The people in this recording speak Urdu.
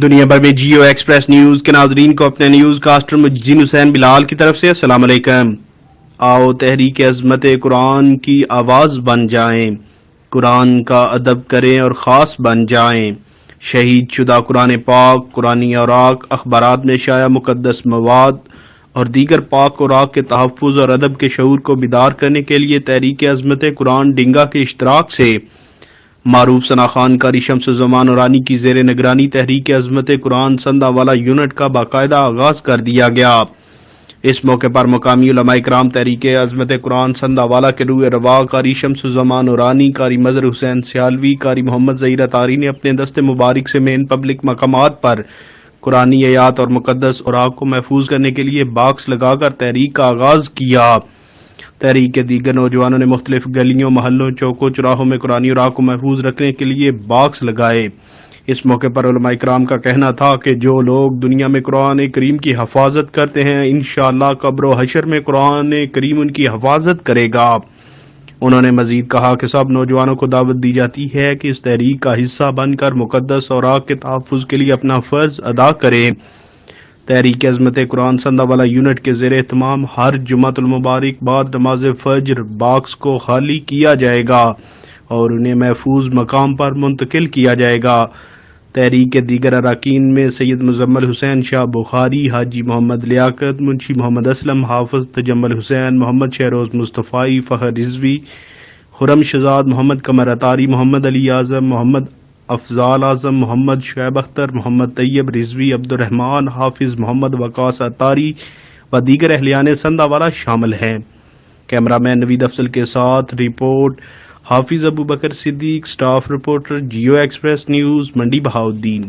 دنیا بھر میں جیو ایکسپریس نیوز کے ناظرین کو اپنے نیوز کاسٹر مجین حسین بلال کی طرف سے السلام علیکم۔ آؤ تحریک عظمت قرآن کی آواز بن جائیں، قرآن کا ادب کریں اور خاص بن جائیں۔ شہید شدہ قرآن پاک، قرآنی اوراق، اخبارات میں شائع مقدس مواد اور دیگر پاک اوراق کے تحفظ اور ادب کے شعور کو بیدار کرنے کے لیے تحریک عظمت قرآن ڈنگا کے اشتراک سے معروف ثنا خان قاری شمس الزمان نورانی کی زیر نگرانی تحریک عظمت قرآن سندہ والا یونٹ کا باقاعدہ آغاز کر دیا گیا۔ اس موقع پر مقامی علماء کرام تحریک عظمت قرآن سندہ والا کے روح رواں قاری شمس الزمان نورانی، قاری مظہر حسین سیالوی، قاری محمد ظہیر اطہاری نے اپنے دست مبارک سے مین پبلک مقامات پر قرآنی آیات اور مقدس اوراق کو محفوظ کرنے کے لیے باکس لگا کر تحریک کا آغاز کیا۔ تحریک کے دیگر نوجوانوں نے مختلف گلیوں، محلوں، چوکوں، چوراہوں میں قرآنی اوراق کو محفوظ رکھنے کے لیے باکس لگائے۔ اس موقع پر علماء کرام کا کہنا تھا کہ جو لوگ دنیا میں قرآن کریم کی حفاظت کرتے ہیں، انشاءاللہ قبر و حشر میں قرآن کریم ان کی حفاظت کرے گا۔ انہوں نے مزید کہا کہ سب نوجوانوں کو دعوت دی جاتی ہے کہ اس تحریک کا حصہ بن کر مقدس اوراق کے تحفظ کے لیے اپنا فرض ادا کریں۔ تحریک عظمت قرآن سندہ والا یونٹ کے زیر اہتمام ہر جمعۃ المبارک بعد نماز فجر باکس کو خالی کیا جائے گا اور انہیں محفوظ مقام پر منتقل کیا جائے گا۔ تحریک کے دیگر اراکین میں سید مزمل حسین شاہ بخاری، حاجی محمد لیاقت، منشی محمد اسلم، حافظ تجمل حسین، محمد شہروز مصطفی، فخر رضوی، خرم شہزاد، محمد قمر اطہاری، محمد علی اعظم، محمد افضال اعظم، محمد شعیب اختر، محمد طیب رضوی، عبد الرحمن حافظ، محمد وقاص اطہاری و دیگر اہلیان سندہ والا شامل ہیں۔ کیمرہ مین نوید افضل کے ساتھ report Hafiz Abu Bakr Siddique, staff reporter Geo express news, Mandi Bahauddin.